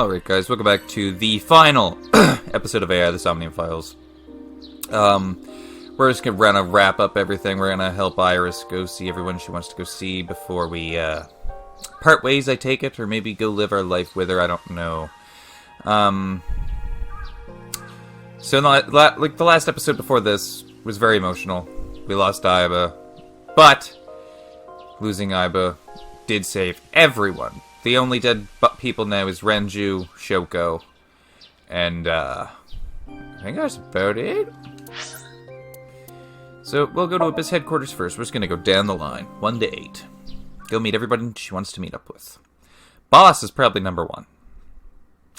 Alright guys, welcome back to the final episode of AI, the Somnium Files. We're just gonna wrap up everything. We're gonna help Iris go see everyone she wants to go see before we part ways, I take it, or maybe go live our life with her, I don't know. So like the last episode before this was very emotional. We lost Iba, but losing Iba did save everyone. The only dead people now is Renju, Shoko, and I think that's about it. So we'll go to Abyss headquarters first. We're just gonna go down the line, 1 to 8. Go meet everybody she wants to meet up with. Boss is probably number 1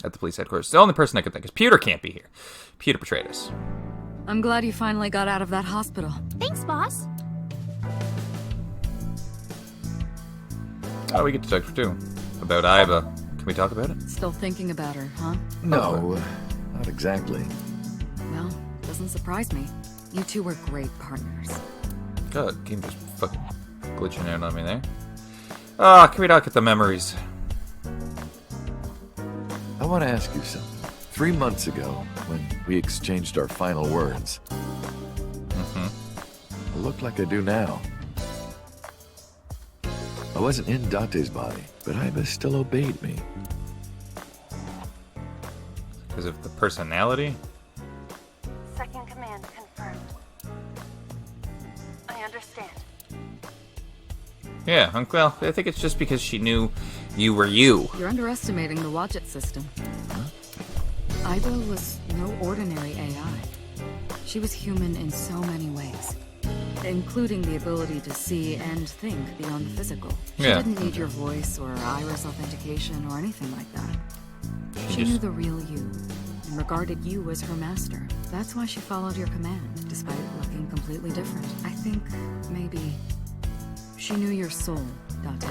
at the police headquarters. The only person I could think is Pewter can't be here. Pewter betrayed us. I'm glad you finally got out of that hospital. Thanks, boss. Oh, we get to talk for 2. About Iba. Can we talk about it? Still thinking about her, huh? No, not exactly. Well, doesn't surprise me. You two were great partners. God, game just fucking glitching out on me there. Ah, can we not get the memories? I want to ask you something. 3 months ago, when we exchanged our final words, it looked like I do now. I wasn't in Date's body, but Iba still obeyed me. Because of the personality? Second command confirmed. I understand. Yeah, well, I think it's just because she knew you were you. You're underestimating the Wadjet system. Iba was no ordinary AI. She was human in so many ways, including the ability to see and think beyond the physical. She didn't need your voice or iris authentication or anything like that. She knew the real you and regarded you as her master. That's why she followed your command, despite it looking completely different. I think maybe she knew your soul, Date.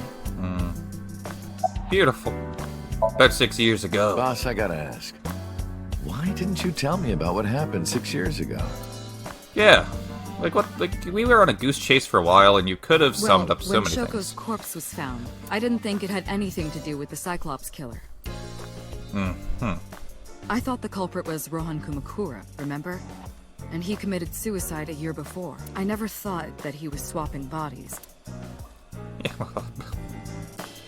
Beautiful. About 6 years ago. Boss, I gotta ask. Why didn't you tell me about what happened 6 years ago? Yeah. Like what? Like we were on a goose chase for a while, and you could have summed up so many when Shoko's things. corpse was found, I didn't think it had anything to do with the Cyclops killer. I thought the culprit was Rohan Kumakura, remember? And he committed suicide a year before. I never thought that he was swapping bodies. Yeah, well,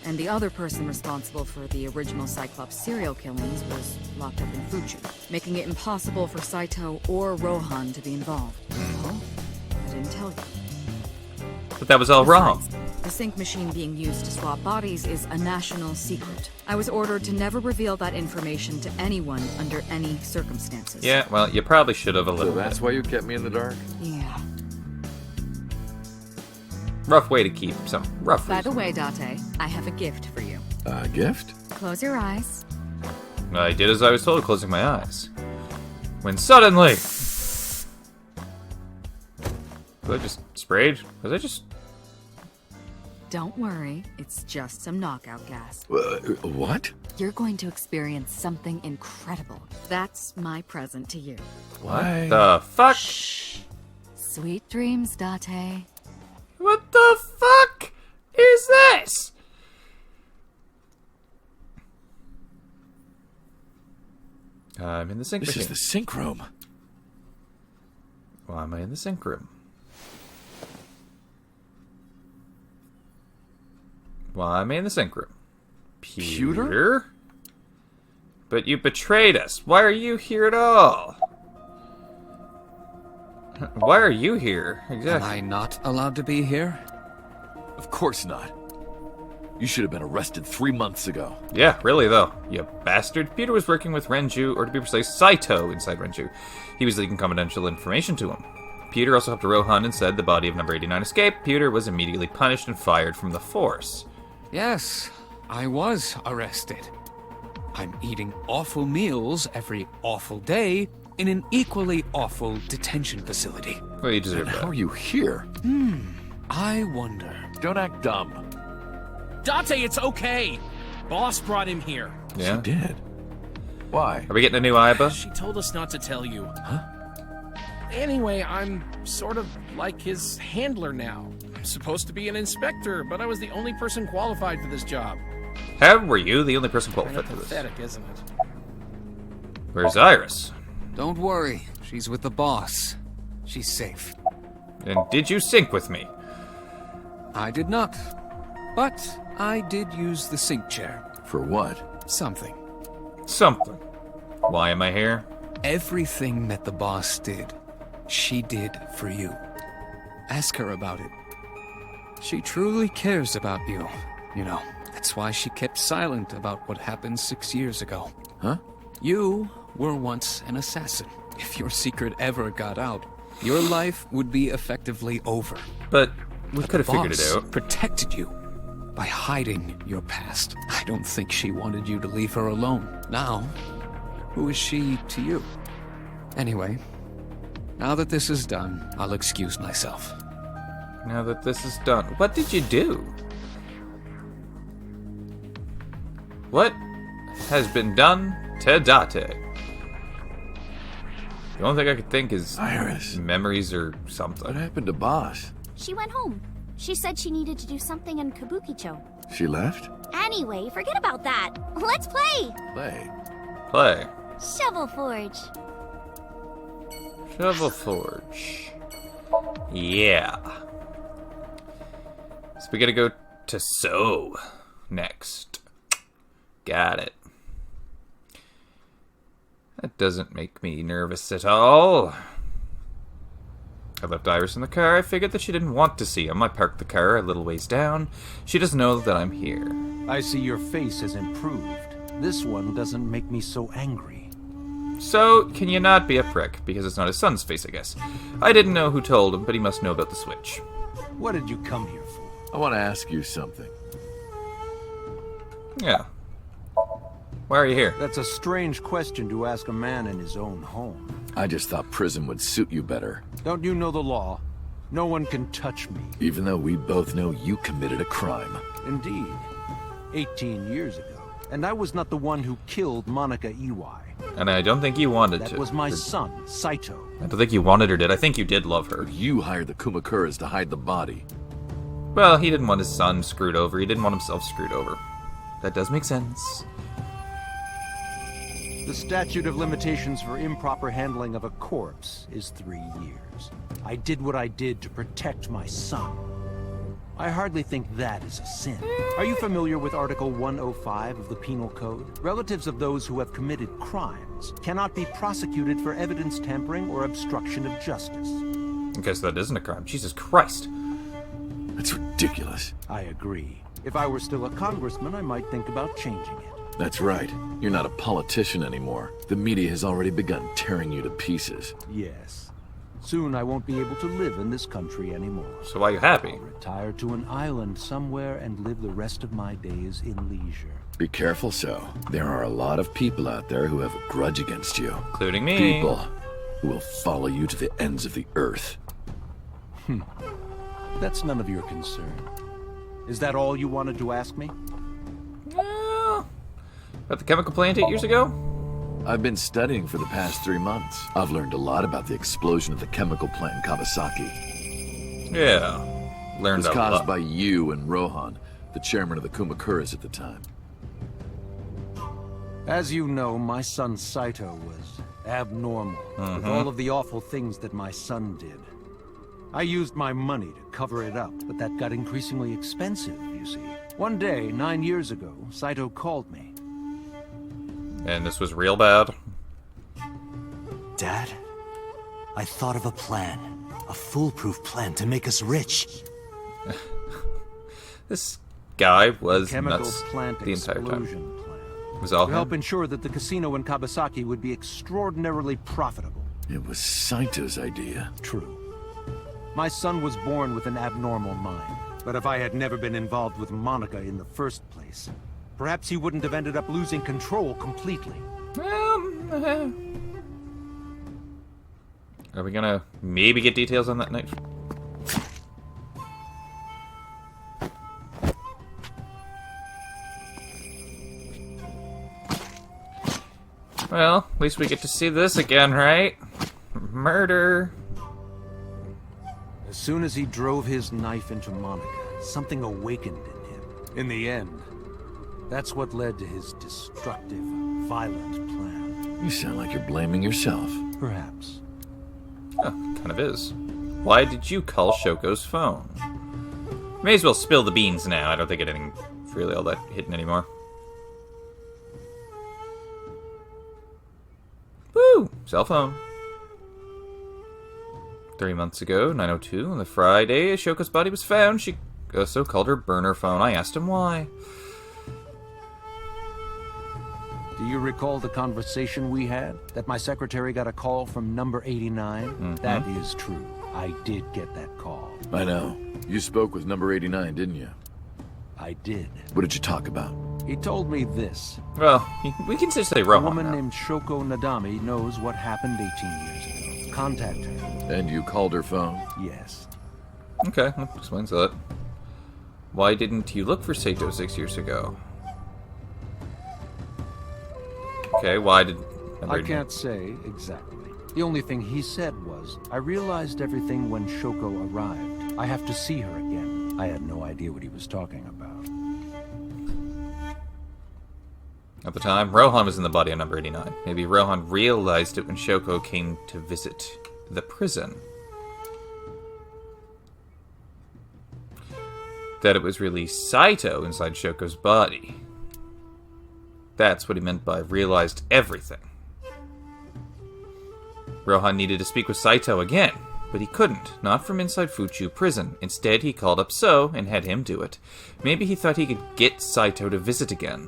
And the other person responsible for the original Cyclops serial killings was locked up in Fuji, making it impossible for Saito or Rohan to be involved. So, I didn't tell you. but that was all wrong. Besides, the sync machine being used to swap bodies is a national secret. I was ordered to never reveal that information to anyone under any circumstances. Yeah, well, you probably should have a So little that's bit. why you kept me in the dark? Yeah. Rough way to keep some rough By the reason. way, Date, I have a gift for you. A gift? Close your eyes. I did as I was told, closing my eyes. When suddenly... Was I just sprayed? Was I just... Don't worry, it's just some knockout gas. What? You're going to experience something incredible. That's my present to you. Why? The fuck? Shh. Sweet dreams, Date. What the fuck is this? I'm in the sync This machine. is the sync room. Why am I in the sync room? Why am I in the sync room? Pewter? But you betrayed us. Why are you here at all? Why are you here? Am Exactly. I not allowed to be here? Of course not. You should have been arrested 3 months ago. Yeah, really though. You bastard. Peter was working with Renju, or to be precise, Saito inside Renju. He was leaking confidential information to him. Peter also helped Rohan and said the body of number 89 escaped. Peter was immediately punished and fired from the force. Yes, I was arrested. I'm eating awful meals every awful day in an equally awful detention facility. Well, you deserve How that. are you here? I wonder. Don't act dumb. Date, it's okay. Boss brought him here. Yeah? She did. Why? Are we getting a new Iba? She told us not to tell you. Huh? Anyway, I'm sort of like his handler now. I'm supposed to be an inspector, but I was the only person qualified for this job. How were you the only person Kinda qualified for this? pathetic, isn't it? Where's Iris? Don't worry. She's with the boss. She's safe. And did you sync with me? I did not. But I did use the sync chair. For what? Something. Something. Why am I here? Everything that the boss did, she did for you. Ask her about it. She truly cares about you. You know, that's why she kept silent about what happened 6 years ago. Huh? You were once an assassin. If your secret ever got out, your life would be effectively over. But we could have figured it Boss out. protected you by hiding your past. I don't think she wanted you to leave her alone. Now, who is she to you? Anyway, now that this is done, I'll excuse myself. Now that this is done, what did you do? What has been done to Date? The only thing I could think is Iris. memories or What something. happened to Boss? She went home. She said she needed to do something in Kabukicho. She left? Anyway, forget about that. Let's play! Play. Play. Shovel Forge. Shovel Forge. Yeah. So we gotta go to So next. Got it. That doesn't make me nervous at all. I left Iris in the car. I figured that she didn't want to see him. I parked the car a little ways down. She doesn't know that I'm here. I see your face has improved. This one doesn't make me so angry. So, can you not be a prick? Because it's not his son's face, I guess. I didn't know who told him, but he must know about the Switch. What did you come here for? I want to ask you something. Yeah. Why are you here? That's a strange question to ask a man in his own home. I just thought prison would suit you better. Don't you know the law? No one can touch me. Even though we both know you committed a crime. Indeed. 18 years ago. And I was not the one who killed Monica Iwai. And I don't think you wanted That to. was my son, Saito. I don't think you wanted or did. I think you did love her. You hired the Kumakuras to hide the body. Well, he didn't want his son screwed over. He didn't want himself screwed over. That does make sense. The statute of limitations for improper handling of a corpse is 3 years. I did what I did to protect my son. I hardly think that is a sin. Are you familiar with Article 105 of the Penal Code? Relatives of those who have committed crimes cannot be prosecuted for evidence tampering or obstruction of justice. Okay, so that isn't a crime. Jesus Christ. That's ridiculous. I agree. If I were still a congressman, I might think about changing it. That's right. You're not a politician anymore. The media has already begun tearing you to pieces. Yes. Soon I won't be able to live in this country anymore. So why are you happy? Retire to an island somewhere and live the rest of my days in leisure. Be careful, So. There are a lot of people out there who have a grudge against you. Including me. People who will follow you to the ends of the earth. That's none of your concern. Is that all you wanted to ask me? Well, about the chemical plant 8 years ago? I've been studying for the past 3 months. I've learned a lot about the explosion of the chemical plant in Kawasaki. Yeah. It Learned was a caused lot. by you and Rohan, the chairman of the Kumakuras at the time. As you know, my son Saito was abnormal with all of the awful things that my son did. I used my money to cover it up, but that got increasingly expensive, you see. One day, 9 years ago, Saito called me. And this was real bad. Dad, I thought of a plan. A foolproof plan to make us rich. This guy was Chemical nuts plant the entire time. explosion plan. It was all To help him. ensure that the casino in Kawasaki would be extraordinarily profitable. It was Saito's idea. True. My son was born with an abnormal mind. But if I had never been involved with Monica in the first place, perhaps he wouldn't have ended up losing control completely. Are we gonna maybe get details on that night? Well, at least we get to see this again, right? Murder. As soon as he drove his knife into Monica, something awakened in him. In the end, That's what led to his destructive, violent plan. You sound like you're blaming yourself. Perhaps. Oh, kind of is. Why did you call Shoko's phone? May as well spill the beans now. I don't think anything's really all that hidden anymore. Woo! Cell phone. 3 months ago, 9:02, on the Friday, Shoko's body was found. She also called her burner phone. I asked him why. Do you recall the conversation we had? That my secretary got a call from number 89? That is true. I did get that call. I know. You spoke with number 89, didn't you? I did. What did you talk about? He told me this. Well, we can just say A Rohan woman now. named Shoko Nadami knows what happened 18 years ago. Contact her. And you called her phone? Yes. Okay, that explains that. Why didn't you look for Saito 6 years ago? Okay, why did... I can't say exactly. The only thing he said was, I realized everything when Shoko arrived. I have to see her again. I had no idea what he was talking about. At the time, Rohan was in the body of number 89. Maybe Rohan realized it when Shoko came to visit the prison. That it was really Saito inside Shoko's body. That's what he meant by realized everything. Rohan needed to speak with Saito again, but he couldn't, not from inside Fuchu prison. Instead, he called up So and had him do it. Maybe he thought he could get Saito to visit again.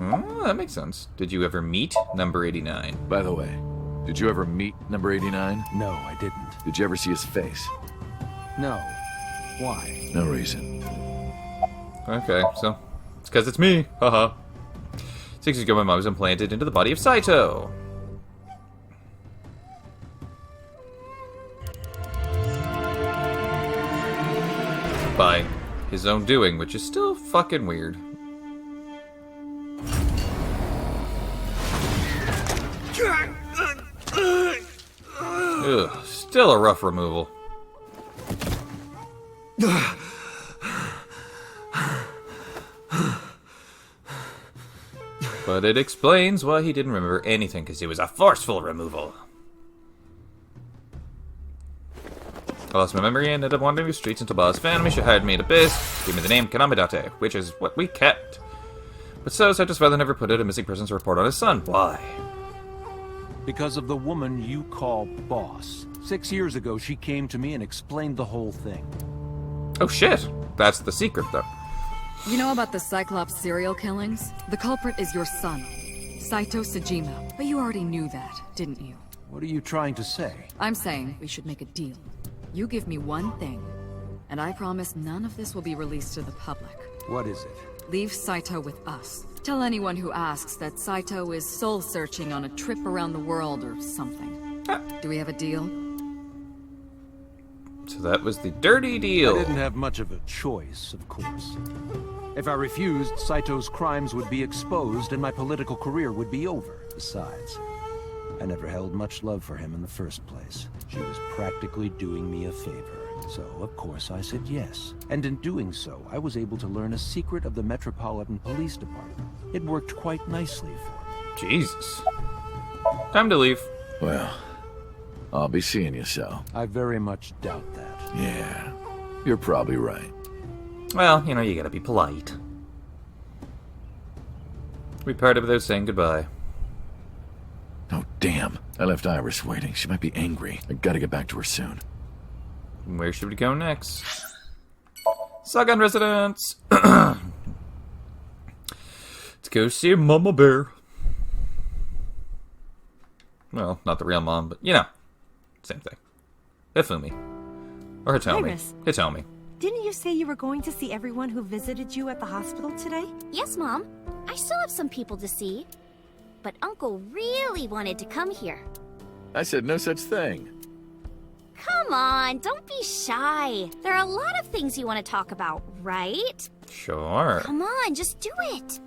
Oh, that makes sense. Did you ever meet number 89? By the way, did you ever meet number 89? No, I didn't. Did you ever see his face? No. Why? No reason. Okay, so it's because it's me. Haha. 6 years ago, my mom was implanted into the body of Saito. By his own doing, which is still fucking weird. Ugh, still a rough removal. But it explains why he didn't remember anything, because it was a forceful removal. I lost my memory and ended up wandering the streets until Ba's found me. She hired me at Abyss, gave me the name Kanamidate, which is what we kept. But Saito's father never put out a missing persons report on his son. Why? Because of the woman you call boss. 6 years ago, she came to me and explained the whole thing. Oh shit! That's the secret, though. You know about the Cyclops serial killings? The culprit is your son, Saito Sejima. But you already knew that, didn't you? What are you trying to say? I'm saying we should make a deal. You give me one thing, and I promise none of this will be released to the public. What is it? Leave Saito with us. Tell anyone who asks that Saito is soul-searching on a trip around the world or something. Do we have a deal? So that was the dirty deal. I didn't have much of a choice, of course. If I refused, Saito's crimes would be exposed and my political career would be over. Besides, I never held much love for him in the first place. She was practically doing me a favor. So, of course, I said yes. And in doing so, I was able to learn a secret of the Metropolitan Police Department. It worked quite nicely for me. Jesus. Time to leave. Well, I'll be seeing you, so. I very much doubt that. Yeah, you're probably right. Well, you know, you gotta be polite. We parted without saying goodbye. Oh, damn. I left Iris waiting. She might be angry. I gotta get back to her soon. Where should we go next? Sagan residence! Let's go see Mama Bear. Well, not the real mom, but you know. Same thing. Hifumi. Or Hitomi. Iris. Hitomi. Didn't you say you were going to see everyone who visited you at the hospital today? Yes, Mom. I still have some people to see. But Uncle really wanted to come here. I said no such thing. Come on, don't be shy. There are a lot of things you want to talk about, right? Sure. Come on, just do it.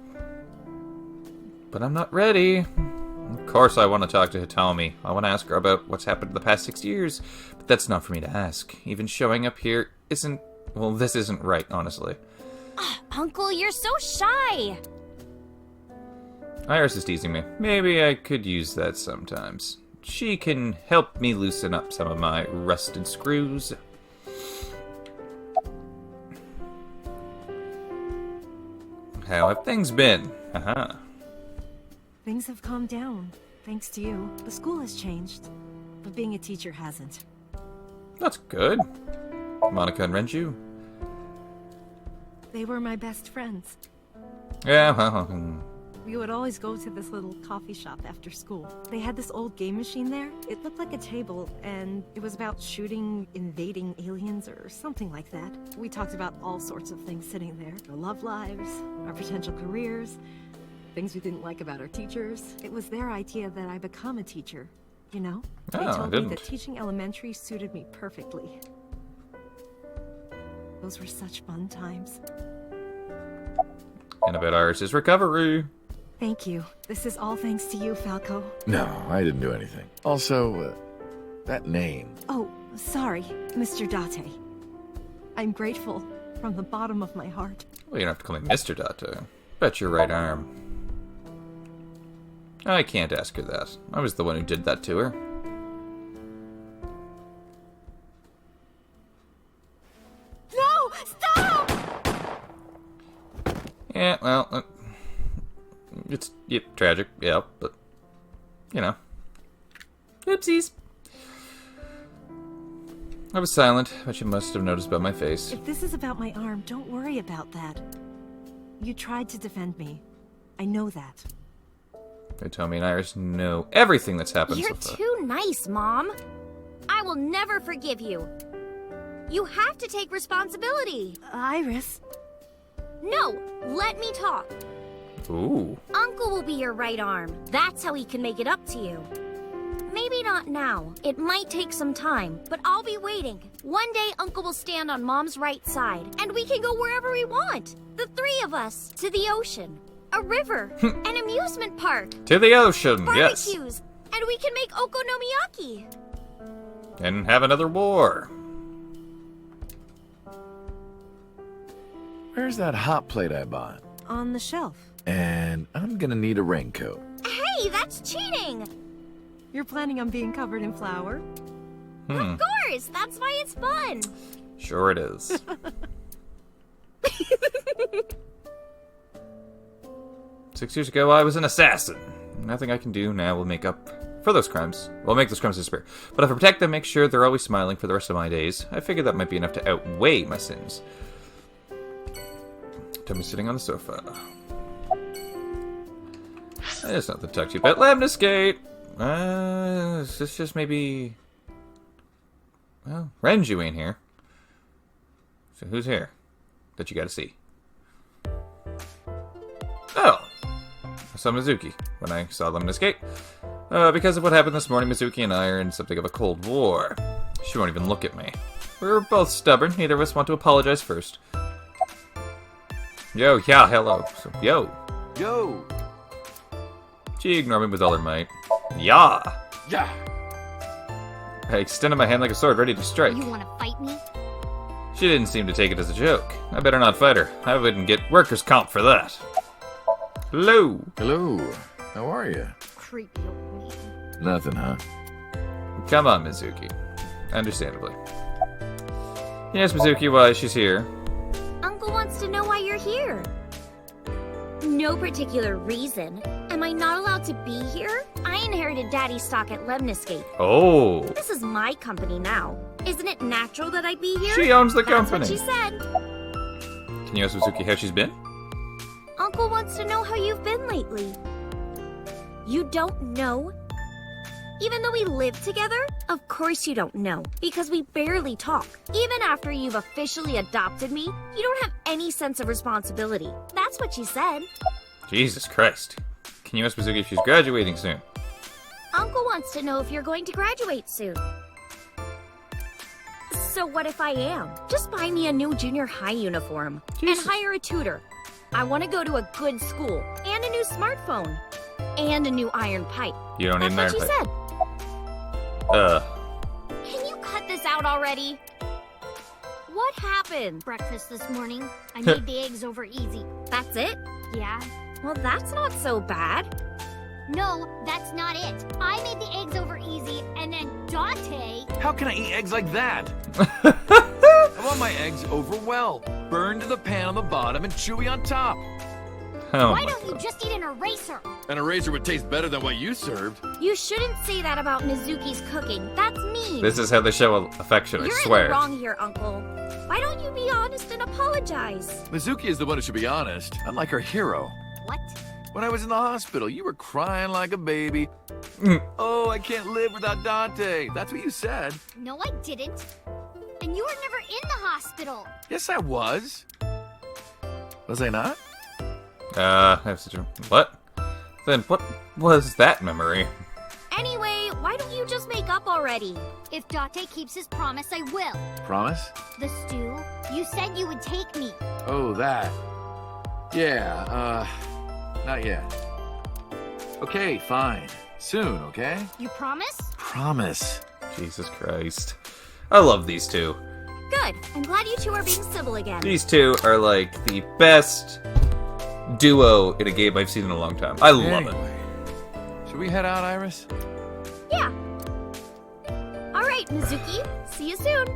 But I'm not ready. Of course I want to talk to Hitomi. I want to ask her about what's happened in the past 6 years. But that's not for me to ask. Even showing up here isn't... Well, this isn't right, honestly. Uncle, you're so shy. Iris is teasing me. Maybe I could use that sometimes. She can help me loosen up some of my rusted screws. How have things been? Haha. Things have calmed down, thanks to you. The school has changed, but being a teacher hasn't. That's good. Monica and Renju? They were my best friends. Yeah, well, We would always go to this little coffee shop after school. They had this old game machine there. It looked like a table, and it was about shooting invading aliens or something like that. We talked about all sorts of things sitting there. Our love lives, our potential careers, things we didn't like about our teachers. It was their idea that I become a teacher, you know? They Oh, I told me didn't. that teaching elementary suited me perfectly. Those were such fun times. and about Iris' recovery. Thank you. This is all thanks to you, Falco. No, I didn't do anything. Also, that name. Oh, sorry, Mr. Date. I'm grateful from the bottom of my heart. Well, you don't have to call me Mr. Dato. Bet your right arm. I can't ask her that. I was the one who did that to her. No! Stop! Yeah, well, it's tragic, yeah, but, you know. Oopsies. I was silent, but you must have noticed by my face. If this is about my arm, don't worry about that. You tried to defend me. I know that. Tommy and Iris know everything that's happened You're so far. too nice, Mom. I will never forgive you. You have to take responsibility. Iris. No, let me talk. Ooh. Uncle will be your right arm. That's how he can make it up to you. Maybe not now. It might take some time, but I'll be waiting. One day, Uncle will stand on Mom's right side, and we can go wherever we want. The three of us. To the ocean, a river, an amusement park, To the ocean, yes. barbecues, and we can make okonomiyaki. And have another war. Where's that hot plate I bought? On the shelf. And I'm gonna need a raincoat. Hey, that's cheating! You're planning on being covered in flour? Of course, that's why it's fun. Sure it is. 6 years ago, I was an assassin. Nothing I can do now will make up for those crimes. Well, make those crimes disappear. But if I protect them, make sure they're always smiling for the rest of my days, I figured that might be enough to outweigh my sins. Tommy's sitting on the sofa. There's nothing to talk to you about. Lemniscate! Is this just maybe... Well, Renju ain't here. So who's here that you gotta see? Oh! I saw Mizuki when I saw Lemniscate. Because of what happened this morning, Mizuki and I are in something of a cold war. She won't even look at me. We're both stubborn. Neither of us want to apologize first. Yo, yeah, hello. So, yo. Yo! She ignored me with all her might. Yeah! Yeah! I extended my hand like a sword, ready to strike. You want to fight me? She didn't seem to take it as a joke. I better not fight her. I wouldn't get workers' comp for that. Hello! Hello. How are you? Creepy old man. Nothing, huh? Come on, Mizuki. Understandably. Yes, Mizuki, why she's here. Uncle wants to know why you're here. No particular reason. Am I not allowed to be here? I inherited Daddy's stock at Lemniscate. Oh! This is my company now. Isn't it natural that I be here? She owns the That's company. what she said. Can you ask Mizuki how she's been? Uncle wants to know how you've been lately. You don't know? Even though we live together? Of course you don't know, because we barely talk. Even after you've officially adopted me, you don't have any sense of responsibility. That's what she said. Jesus Christ. Can you ask Mizuki if she's graduating soon? Uncle wants to know if you're going to graduate soon. So what if I am? Just buy me a new junior high uniform and hire a tutor. I want to go to a good school and a new smartphone and a new iron pipe. You don't need That's an what iron she pipe. said. Can you cut this out already? What happened? Breakfast this morning. I made the eggs over easy. That's it? Yeah. Well, that's not so bad. No, that's not it. I made the eggs over easy, and then Dante... How can I eat eggs like that? I want my eggs over well. Burned to the pan on the bottom and chewy on top. Oh Why my don't you just eat an eraser? An eraser would taste better than what you served. You shouldn't say that about Mizuki's cooking. That's mean. This is how they show affection, I You're swear. in the wrong here, Uncle. Why don't you be honest and apologize? Mizuki is the one who should be honest. I'm like her hero. What? When I was in the hospital, you were crying like a baby. Oh, I can't live without Dante. That's what you said. No, I didn't. And you were never in the hospital. Yes, I was. Was I not? What? Then what was that memory? Anyway, why don't you just make up already? If Dante keeps his promise, I will. Promise? The stew, you said you would take me. Oh, that. Yeah, not yet. Okay, fine. Soon, okay? You promise? Promise. Jesus Christ. I love these two. Good. I'm glad you two are being civil again. These two are like the best duo in a game I've seen in a long time. I love it. Should we head out, Iris? Yeah. All right, Mizuki. See you soon.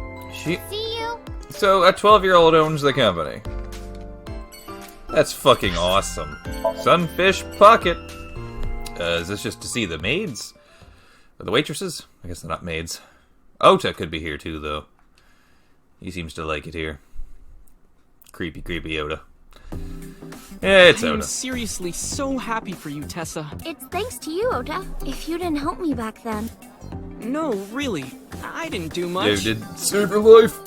See you. So, a 12-year-old owns the company. That's fucking awesome. Sunfish Pocket. Is this just to see the maids? Or the waitresses? I guess they're not maids. Ota could be here too, though. He seems to like it here. Creepy, creepy Ota. Yeah, it's I am Ota. seriously so happy for you, Tessa. It's thanks to you, Ota. If you didn't help me back then. No, really. I didn't do much. You did save your life.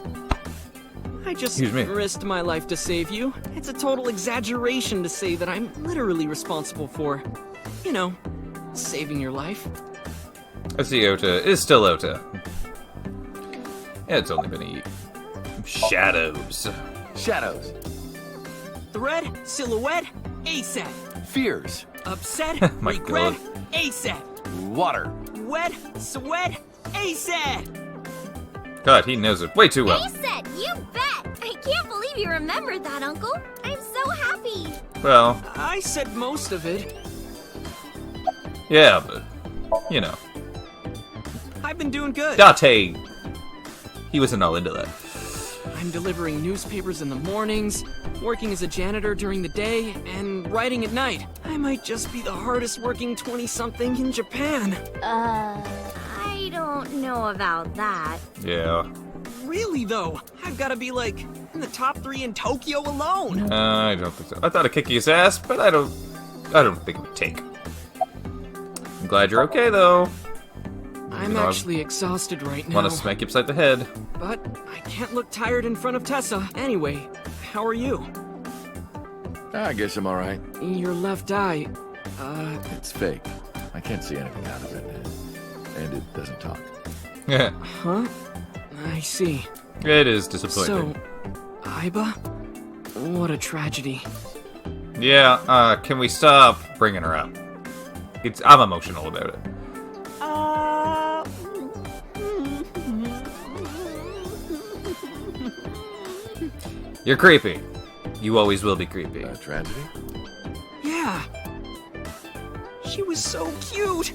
I just Excuse me. risked my life to save you. It's a total exaggeration to say that I'm literally responsible for, you know, saving your life. I see Ota is still Ota. Yeah, it's only been a shadows. Shadows. Thread, silhouette, ASAP. Fears. Upset, My regret, God. ASAP. Water. Wet, sweat, ASAP. God, he knows it way too well. He said, you bet. I can't believe you remembered that, Uncle. I'm so happy. Well, I said most of it. yeah, but, you know. I've been doing good. Date! He wasn't all into that. I'm delivering newspapers in the mornings, working as a janitor during the day, and writing at night. I might just be the hardest working 20-something in Japan. I don't know about that. Yeah. Really, though? I've got to be, like, in the top 3 in Tokyo alone. I don't think so. I thought I'd kick his ass, but I don't think it would take. I'm glad you're okay, though. I'm know, I actually exhausted right now. Want to smack you upside the head. But I can't look tired in front of Tessa. Anyway, how are you? I guess I'm alright. Your left eye, It's fake. I can't see anything out of it. And it doesn't talk. Yeah. huh? I see. It is disappointing. So, Aiba? What a tragedy. Yeah, can we stop bringing her up? I'm emotional about it. You're creepy. You always will be creepy. Tragedy? Yeah. She was so cute.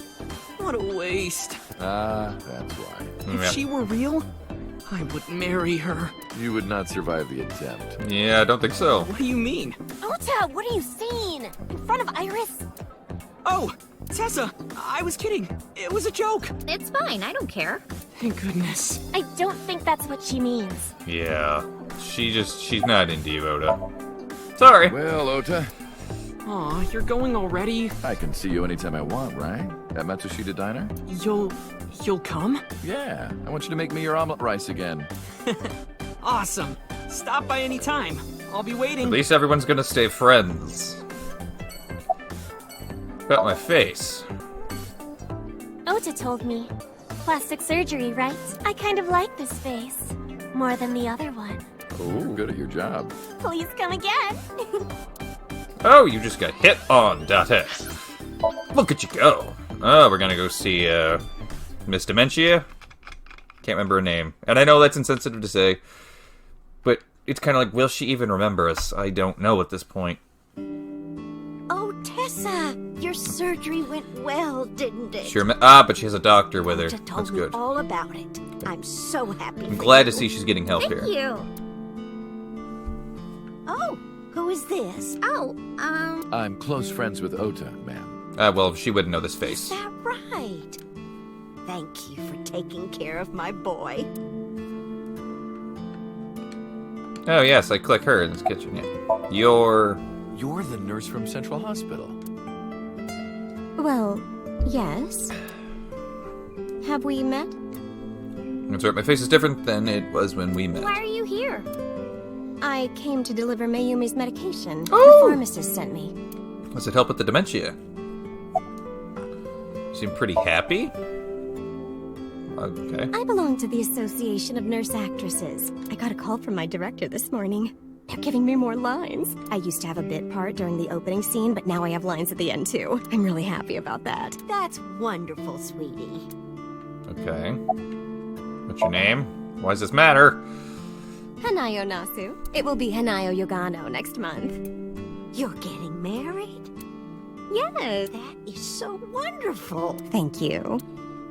What a waste. That's why. If she were real, I would marry her. You would not survive the attempt. Yeah, I don't think so. What do you mean? Ota, what are you saying? In front of Iris? Oh, Tessa, I was kidding. It was a joke. It's fine, I don't care. Thank goodness. I don't think that's what she means. Yeah. She's not into you, Oda. Sorry. Well, Ota, Aw, you're going already? I can see you anytime I want, right? At Matsushita Diner? You'll come? Yeah, I want you to make me your omelet rice again. Awesome. Stop by any time. I'll be waiting. At least everyone's gonna stay friends. Got my face. Ota told me. Plastic surgery, right? I kind of like this face. More than the other one. Oh, good at your job. Please come again. Oh, you just got hit on, Date. Look at you go. Oh, we're gonna go see, Miss Dementia? Can't remember her name. And I know that's insensitive to say, it's kind of like, will she even remember us? I don't know at this point. Oh, Tessa, your surgery went well, didn't it? But she has a doctor with her. Ota told That's me good. all about it. I'm so happy. I'm for glad you. to see she's getting help Thank here. you. Oh, who is this? Oh, I'm close friends with Ota, ma'am. Well, she wouldn't know this is face. that right? Thank you for taking care of my boy. Oh, yes, I click her in this kitchen, yeah. You're You're the nurse from Central Hospital. Well, yes. Have we met? That's right, my face is different than it was when we met. Why are you here? I came to deliver Mayumi's medication. Oh! The pharmacist sent me. Does it help with the dementia? Seem pretty happy? Okay. I belong to the Association of Nurse Actresses. I got a call from my director this morning. They're giving me more lines. I used to have a bit part during the opening scene, but now I have lines at the end too. I'm really happy about that. That's wonderful, sweetie. Okay. What's your name? Why does this matter? Hanayo Nasu. It will be Hanayo Yogano next month. You're getting married? Yes. That is so wonderful. Thank you.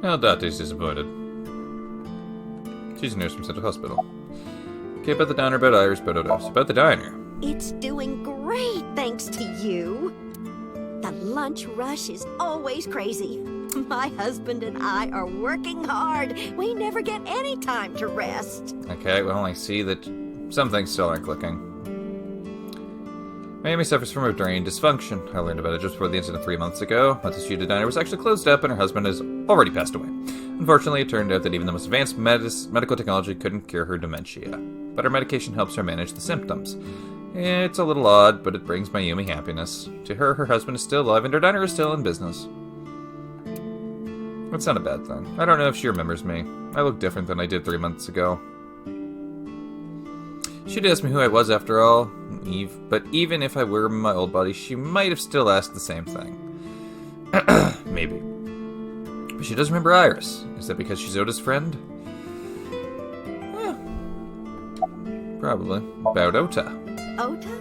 Well, Date's disappointed. She's a nurse from Central Hospital. Okay, about the diner, about Iris, about Odos. About the diner. It's doing great thanks to you. The lunch rush is always crazy. My husband and I are working hard. We never get any time to rest. Okay, well, I see that some things still aren't clicking. Mayumi suffers from ovarian dysfunction. I learned about it just before the incident 3 months ago. Matsushita Diner was actually closed up and her husband has already passed away. Unfortunately, it turned out that even the most advanced medical technology couldn't cure her dementia. But her medication helps her manage the symptoms. It's a little odd, but it brings Mayumi happiness. To her, her husband is still alive and her diner is still in business. That's not a bad thing. I don't know if she remembers me. I look different than I did 3 months ago. She'd ask me who I was after all, but even if I were in my old body, she might have still asked the same thing. Maybe. But she does remember Iris. Is that because she's Oda's friend? Probably. About Ota. Ota?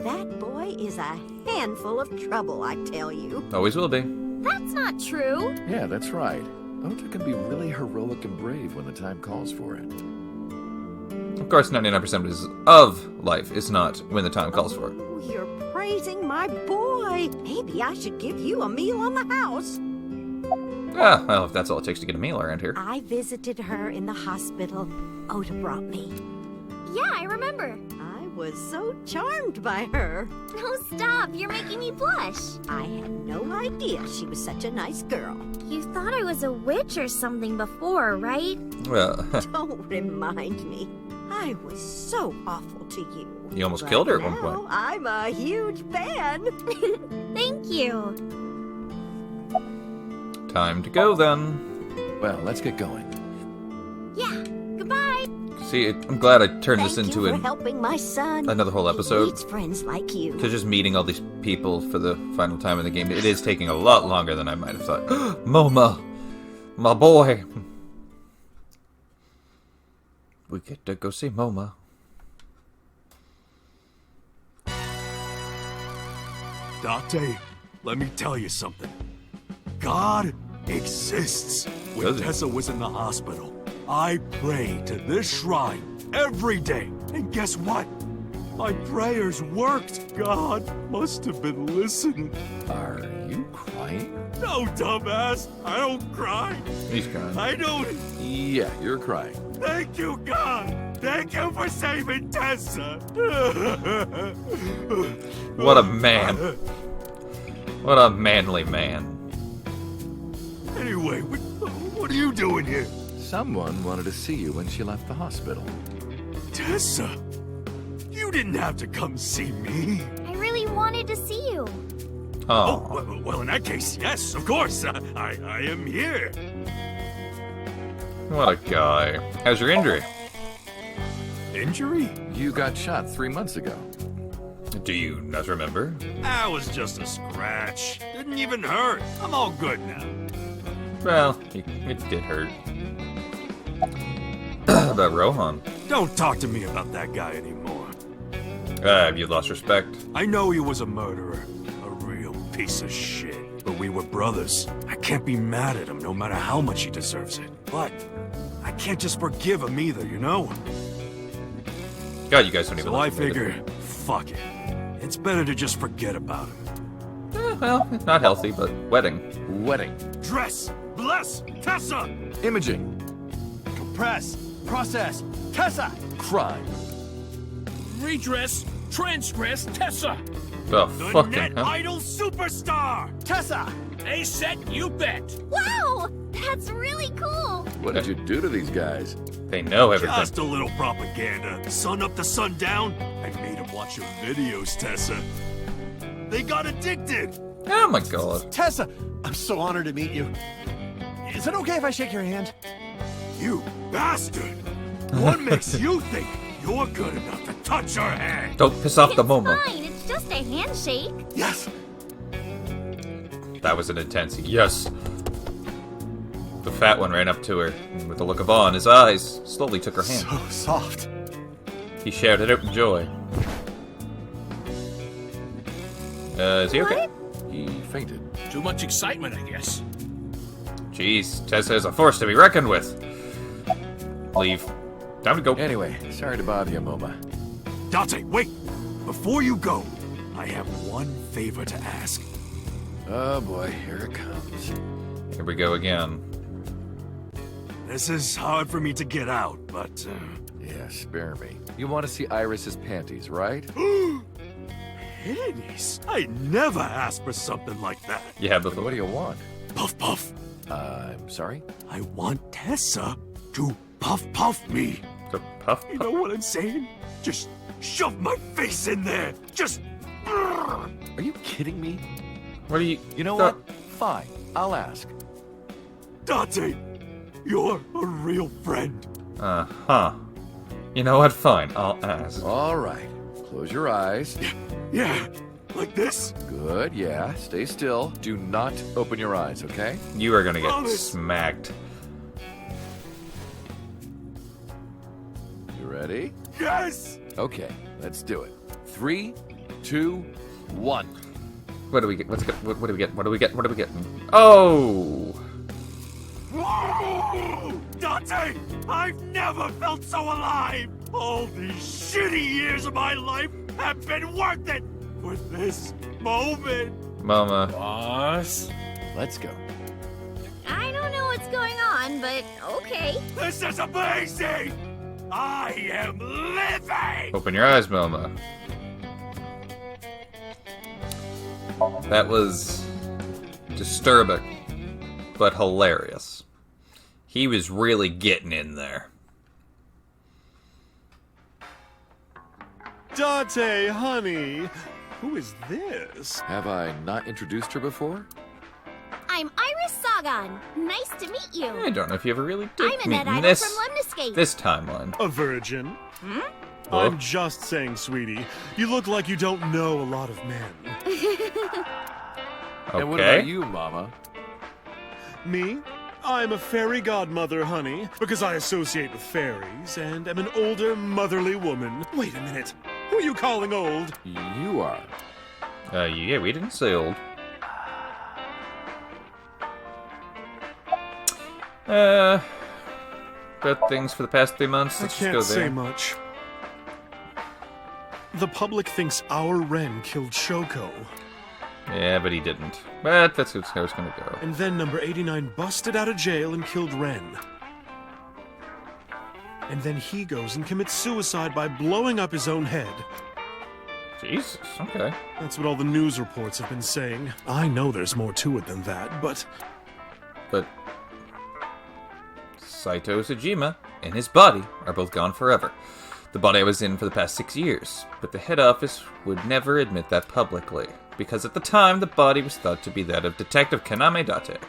That boy is a handful of trouble, I tell you. Always will be. That's not true. Yeah, that's right. Ota can be really heroic and brave when the time calls for it. Of course, 99% of life is not when the time calls for it. Oh, you're praising my boy. Maybe I should give you a meal on the house. Ah, well, if that's all it takes to get a meal around here. I visited her in the hospital. Ota brought me. Yeah, I remember. I was so charmed by her. No, stop. You're making me blush. I had no idea she was such a nice girl. You thought I was a witch or something before, right? Well, Don't remind me. I was so awful to you. you almost But killed her at one now point. I'm a huge fan. Thank you. Time to go, then. Well, let's get going. Yeah, goodbye. See, I'm glad I turned this Thank into you for helping my son. another whole He episode. needs friends like you. Because just meeting all these people for the final time in the game, it is taking a lot longer than I might have thought. Moma! My boy! We get to go see Moma. Date, let me tell you something. God exists. When Does he? Tessa was in the hospital, I prayed to this shrine every day. And guess what? My prayers worked. God must have been listening. Are you crying? No, dumbass. I don't cry. He's crying. I don't. Yeah, you're crying. Thank you, God. Thank you for saving Tessa. What a man. What a manly man. Anyway, what are you doing here? Someone wanted to see you when she left the hospital. Tessa, you didn't have to come see me. I really wanted to see you. Oh. Well, in that case, yes, of course. I am here. What a guy. How's your injury? Injury? You got shot 3 months ago. Do you not remember? That was just a scratch. Didn't even hurt. I'm all good now. Well, it did hurt. About Rohan. Don't talk to me about that guy anymore. Have you lost respect? I know he was a murderer. A real piece of shit. But we were brothers. I can't be mad at him no matter how much he deserves it. But I can't just forgive him either, you know? God, you guys don't even So I listen to me. figure, fuck it. It's better to just forget about him. Well, not healthy, but wedding. Wedding. Dress! Bless! Tessa! Imaging. Compress. Process. Tessa! Crime. Redress, transgress, Tessa. The The fucking net hell? idol superstar! Tessa! A set, you bet. Wow! That's really cool! What did you do to these guys? They know everything. Just a little propaganda. Sun up to sundown. I made him watch your videos, Tessa. They got addicted! Oh my god. Tessa! I'm so honored to meet you. Is it okay if I shake your hand? You bastard! What makes you think you're good enough to touch her hand? Don't piss off the It's Momo. fine, it's just a handshake. Yes! That was an intense yes. The fat one ran up to her, and with a look of awe in his eyes, slowly took her hand. So soft. He shouted out in joy. Is he okay? He fainted. Too much excitement, I guess. Jeez, Tessa is a force to be reckoned with. Leave. Time to go. Anyway, sorry to bother you, Moma. Dante, wait! Before you go, I have one favor to ask. Oh boy, here it comes. Here we go again. This is hard for me to get out, but... Yeah, spare me. You want to see Iris's panties, right? Panties? I never asked for something like that. Yeah, but Then what do you want? Puff puff. I'm sorry? I want Tessa to puff me. the puff. You know what I'm saying? Just shove my face in there. Just... Are you kidding me? What are you? You know what? Fine, I'll ask. Dante, you're a real friend. Uh-huh. You know what? Fine, I'll ask. All right, close your eyes. Yeah, like this? Good, yeah. Stay still. Do not open your eyes, okay? You are gonna get Promise. smacked. You ready? Yes! Okay, let's do it. 3, 2, 1. What do we get? What do we get? What do we get? What do we get? Oh! Whoa! Dante, I've never felt so alive! All these shitty years of my life have been worth it for this moment! Mama. Boss. Let's go. I don't know what's going on, but okay. This is amazing! I am living! Open your eyes, Mama. That was disturbing, but hilarious. He was really getting in there. Dante, honey, who is this? Have I not introduced her before? I'm Iris Sagan. Nice to meet you. I don't know if you ever really did I'm meet Annette in Idol this, from Lemniscape. this timeline. A virgin. Oh. I'm just saying, sweetie. You look like you don't know a lot of men. And what Okay. about you, Mama? Me? I'm a fairy godmother, honey, because I associate with fairies and am an older, motherly woman. Wait a minute. Who are you calling old? You are. Yeah, we didn't say old. About things for the past 3 months. Let's just go there. much. The public thinks our Ren killed Shoko, Yeah, but he didn't. But that's how it's gonna go. and then number 89 busted out of jail and killed Ren. And then he goes and commits suicide by blowing up his own head. Jesus, okay. That's what all the news reports have been saying. I know there's more to it than that, but But Saito Sejima and his body are both gone forever. The body I was in for the past 6 years, but the head office would never admit that publicly, because at the time the body was thought to be that of Detective Kaname Date.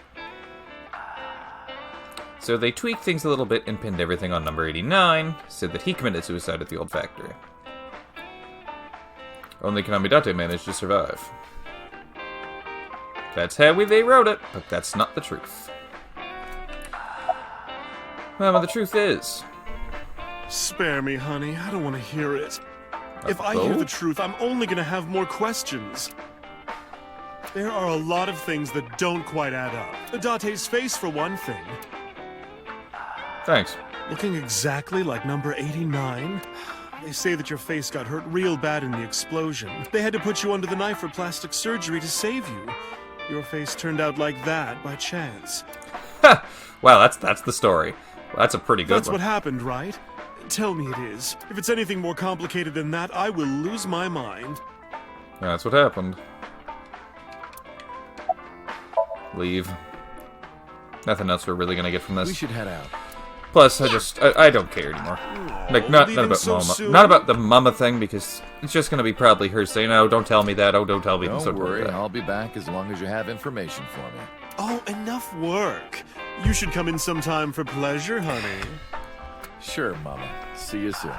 So they tweaked things a little bit and pinned everything on number 89, said that he committed suicide at the old factory. Only Kaname Date managed to survive. That's how they wrote it, but that's not the truth. Well, the truth is, Spare me, honey. I don't want to hear it. If I hear the truth, I'm only gonna have more questions. There are a lot of things that don't quite add up. Date's face, for one thing. Thanks. Looking exactly like number 89. They say that your face got hurt real bad in the explosion. They had to put you under the knife for plastic surgery to save you. Your face turned out like that by chance. Wow, that's the story. Well, that's a pretty good That's one. what happened, right? Tell me it is. If it's anything more complicated than that, I will lose my mind. That's what happened. Leave. Nothing else we're really gonna get from this. We should head out. Plus, I don't care anymore. Like, not leaving about so Mama. soon? Not about the Mama thing, because it's just gonna be probably her saying, "Oh, don't tell me that. Oh, don't tell me this." Don't worry, I'll be back as long as you have information for me. Oh, enough work. You should come in sometime for pleasure, honey. Sure, Mama. See you soon.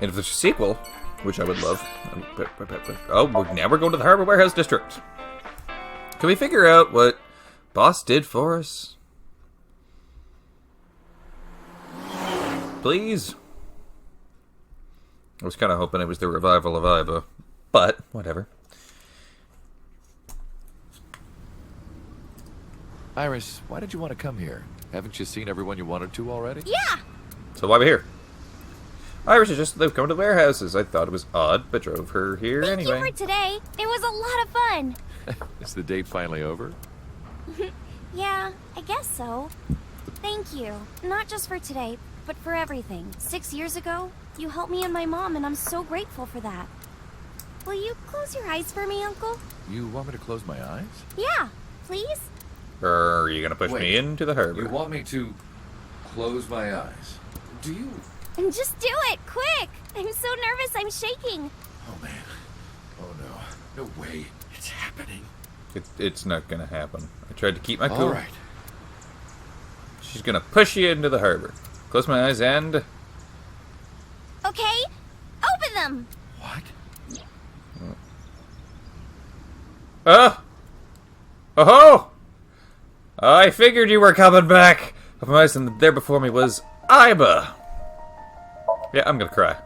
And if there's a sequel, which I would love. Oh, now we're going to the Harbor Warehouse District. Can we figure out what Boss did for us? Please? I was kind of hoping it was the revival of Iba, but whatever. Iris, why did you want to come here? Haven't you seen everyone you wanted to already? Yeah! So why are we here? Iris has just lived coming to warehouses. I thought it was odd, but drove her here Thank anyway. you for today. It was a lot of fun. Is the date finally over? Yeah, I guess so. Thank you. Not just for today, but for everything. 6 years ago, you helped me and my mom, and I'm so grateful for that. Will you close your eyes for me, Uncle? You want me to close my eyes? Yeah, please? Or are you going to push me into the harbor? You want me to close my eyes? Do you? And just do it, quick! I'm so nervous, I'm shaking. Oh, man. Oh, no. No way. It's happening. It's not going to happen. I tried to keep my cool. All right. She's going to push you into the harbor. Close my eyes and... Okay, open them! What? Oh-ho! I figured you were coming back. And there before me was Iba. Yeah, I'm gonna cry.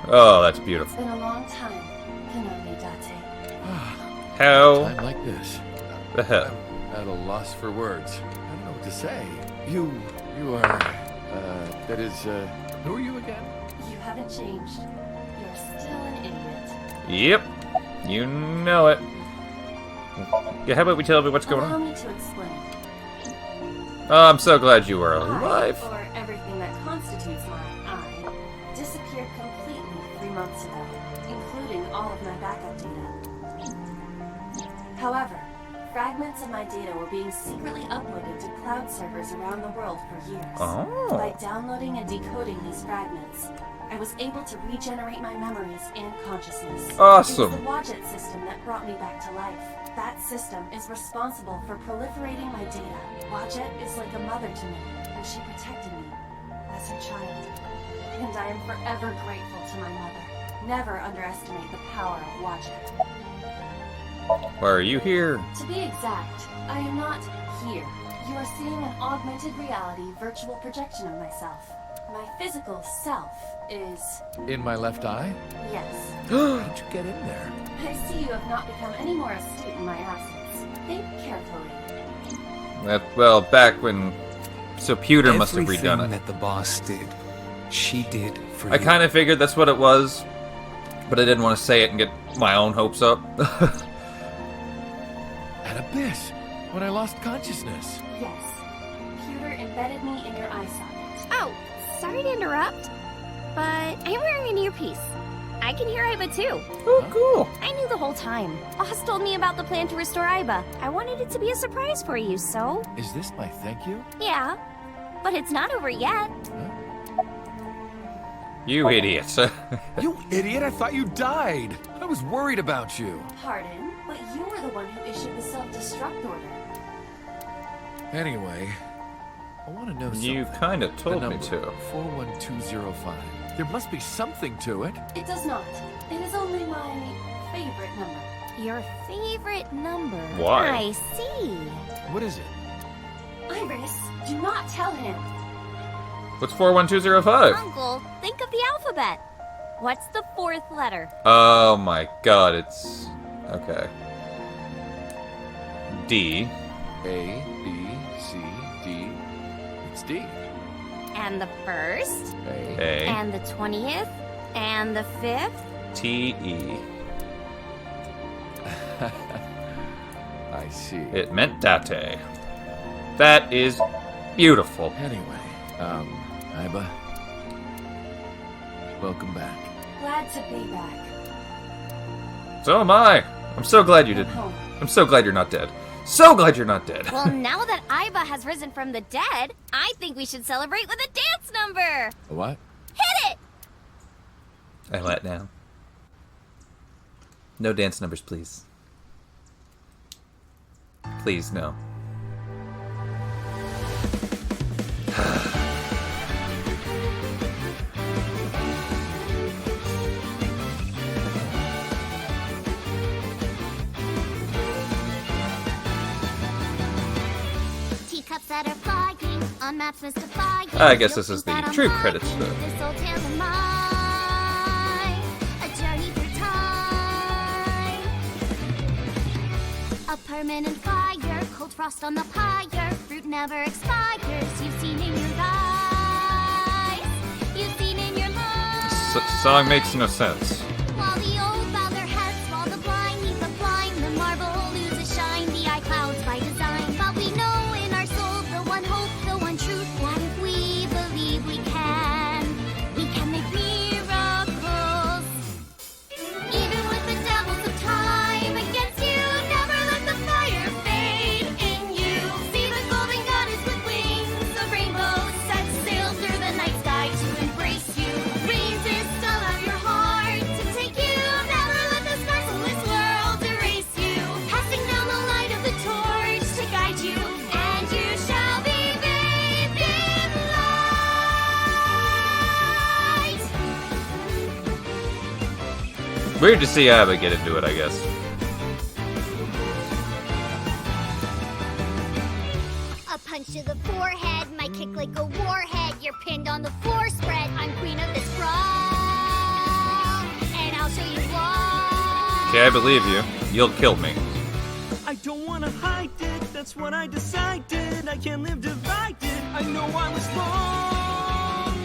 Oh, that's beautiful. It's been a long time, Kenobi Date. How Time like this. the hell? I'm at a loss for words. I don't know what to say. You are, that is, who are you again? You haven't changed. You're still an idiot. Yep, you know it. Yeah, how about we tell me what's going Allow on? me to explain. Oh, I'm so glad you were alive. I, or everything that constitutes my I, disappeared completely 3 months ago, including all of my backup data. However, fragments of my data were being secretly uploaded to cloud servers around the world for years. Oh. By downloading and decoding these fragments, I was able to regenerate my memories and consciousness. Awesome. It was the Wadjet system that brought me back to life. That system is responsible for proliferating my data. Wadjet is like a mother to me, and she protected me as her child. And I am forever grateful to my mother. Never underestimate the power of Wadjet. Why are you here? To be exact, I am not here. You are seeing an augmented reality virtual projection of myself. My physical self is... In my left eye? yes. How'd you get in there? I see you have not become any more astute in my absence. Think carefully. Well, back when... So Pewter must have Everything redone it. that the boss did, she did for I you. kind of figured that's what it was, but I didn't want to say it and get my own hopes up. At Abyss, when I lost consciousness. Yes. Pewter embedded me in your eye socket. Oh, sorry to interrupt, but I'm wearing an earpiece. I can hear Iba too. Oh, cool. I knew the whole time. Boss told me about the plan to restore Iba. I wanted it to be a surprise for you, so... Is this my thank you? Yeah, but it's not over yet. You idiot. You idiot, I thought you died. I was worried about you. Pardon, but you were the one who issued the self-destruct order. Anyway, I want to know something. You kind of The told me number, to. 41205. There must be something to it. It does not. It is only my favorite number. Your favorite number. Why? I see. What is it? Iris, do not tell him. What's 41205? Uncle, think of the alphabet. What's the fourth letter? Oh my god, it's... Okay. D. A, B, C, D. It's D. And the first? A. And the 20th? And the 5th? T-E. I see. It meant date. That is beautiful. Anyway, Iba, welcome back. Glad to be back. So am I. I'm so glad you did. I'm so glad you're not dead. So glad you're not dead. Well, now that Iba has risen from the dead, I think we should celebrate with a dance number. A what? Hit it! I let now. No dance numbers, please. Please, no. Teacups that are flying on maps mystifying. I guess this is the true credits stuff. This old tale of mine, a journey through time. A permanent fire, cold frost on the pyre. Fruit never expires. You've seen in your eyes. You've seen in your life. Song makes no sense. While the old bow their heads, while the blind meet the blind, the marble loses shine, the eye clouds by design. But we know in our soul the one hope, the one truth, that if we believe we can make miracles. Even with the devils of time against you, never let the fire fade in you. See the golden goddess with wings, the rainbow set sail through the night sky to embrace you. Rains is still out your heart to take you. Never let the sparkle world erase you. Passing down the light of the torch to guide you, and you shall be bathed in light. Weird to see Abba get into it, I guess. A punch to the forehead, my kick like a warhead. You're pinned on the floor spread. I'm queen of this brawl, and I'll show you why. Okay, I believe you. You'll kill me. I don't wanna hide it, that's what I decided. I can't live divided, I know I was wrong.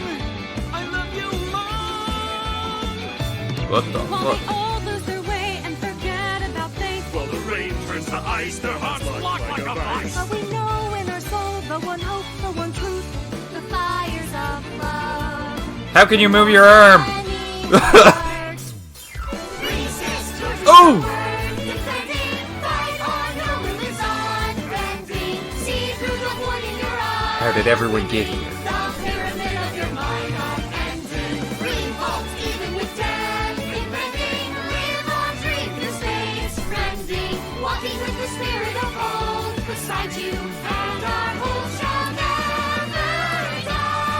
I love you more. What the While fuck? they all lose their way and forget about things. Well, the rain turns to ice, their hearts lock like a vice. But we know in our soul the one hope, the one truth. The fires of love. How can you move your arm? Oh! How did everyone get here? Walking with the spirit of old beside you, and our hope shall never die.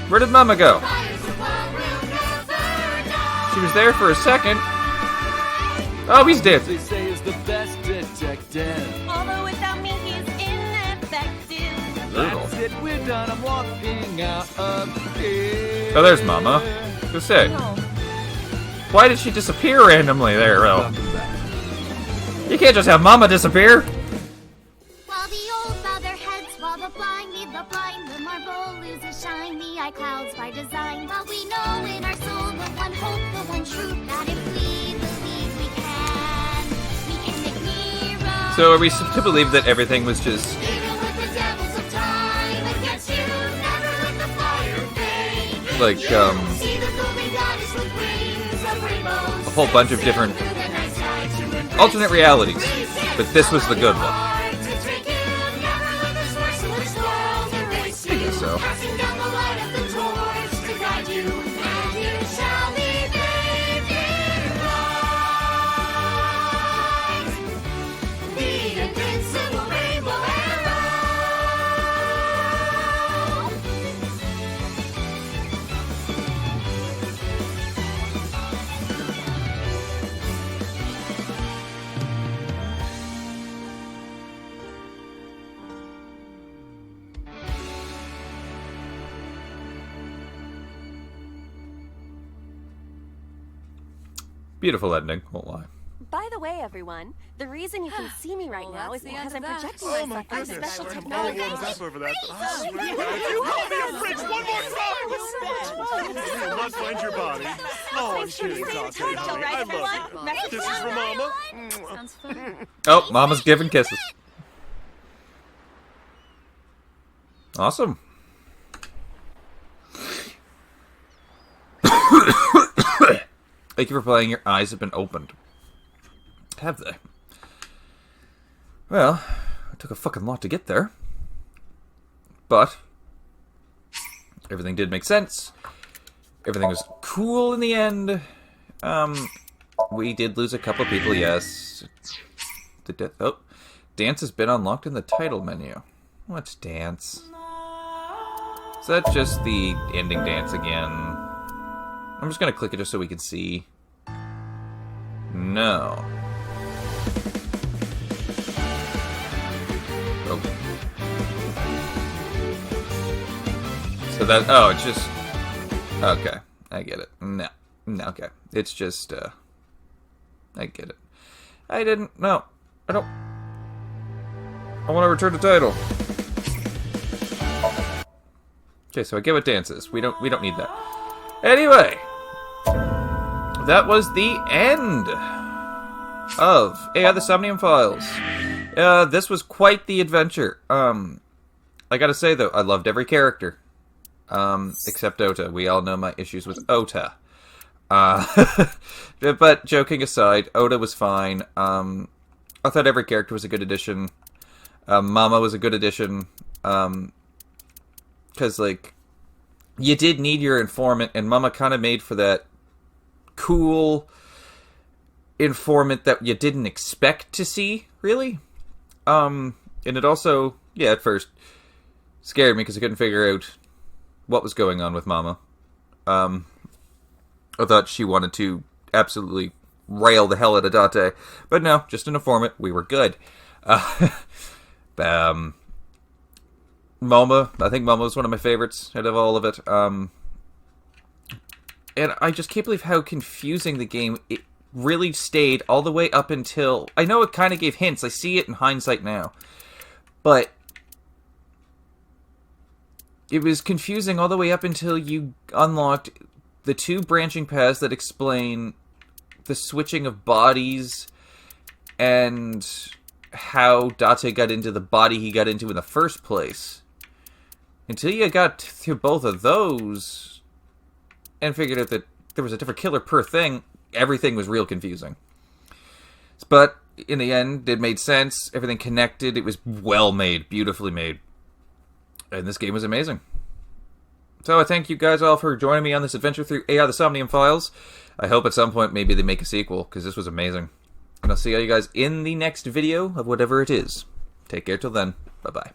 Where did Mama go? Fires of love will never die. She was there for a second. Oh, he's dancing. They say is the best detective. Although without me he's ineffective. Brutal. That's it, we're done. I'm walking out of here. Oh, there's Mama. Go say. No. Why did she disappear randomly there, Ro? Welcome back. You can't just have Mama disappear. While the old bow their heads, while the blind lead the blind, the marble loses shine, the eye clouds by design. But we know in our soul the one hope, the one truth, that if we believe we can make miracles. So are we to believe that everything was just... Even with the devils of time against you, never let the fire fade. like, See the golden goddess with wings of rainbows. a whole bunch of different Through the night sky to embrace alternate realities, but this was the good one. I guess so. Passing down the light of the torch to guide you, and you shall be bathed in light. The invincible rainbow arrow. Beautiful ending, won't lie. By the way, everyone, the reason you can see me right now is because I'm projecting Oh my myself with goodness. special I'll technology. warm us up over that. I swear to God, if you call me a fridge one more time, you will not find your body. Oh, I'm kidding, Dante, honey. I love you. Kisses from Mama. Sounds fun. Oh, Mama's giving kisses. Awesome. Thank you for playing. Your eyes have been opened. Have they? Well, it took a fucking lot to get there. But everything did make sense. Everything was cool in the end. We did lose a couple people, yes. Dance has been unlocked in the title menu. What's dance? Is that just the ending dance again? I'm just gonna click it just so we can see. No. Oh. So that, oh, it's just, okay, I get it. No, okay. It's just, I get it. I didn't, no, I don't, I want to return the title. Okay, so I get what dance is. We don't need that. Anyway, that was the end of AI the Somnium Files. This was quite the adventure. I gotta say though, I loved every character. Except Ota. We all know my issues with Ota. But joking aside, Ota was fine. I thought every character was a good addition. Mama was a good addition. Because, like, you did need your informant, and Mama kind of made for that cool informant that you didn't expect to see, really. And it also, yeah, at first scared me because I couldn't figure out what was going on with Mama. I thought she wanted to absolutely rail the hell out of Date, but no, just an informant. We were good. Moma, I think Moma was one of my favorites out of all of it. And I just can't believe how confusing the game it really stayed all the way up until... I know it kind of gave hints. I see it in hindsight now. But it was confusing all the way up until you unlocked the two branching paths that explain the switching of bodies and how Date got into the body he got into in the first place. Until you got to both of those and figured out that there was a different killer per thing, everything was real confusing. But in the end, it made sense. Everything connected. It was well made, beautifully made. And this game was amazing. So I thank you guys all for joining me on this adventure through AI the Somnium Files. I hope at some point maybe they make a sequel, because this was amazing. And I'll see all you guys in the next video of whatever it is. Take care till then. Bye-bye.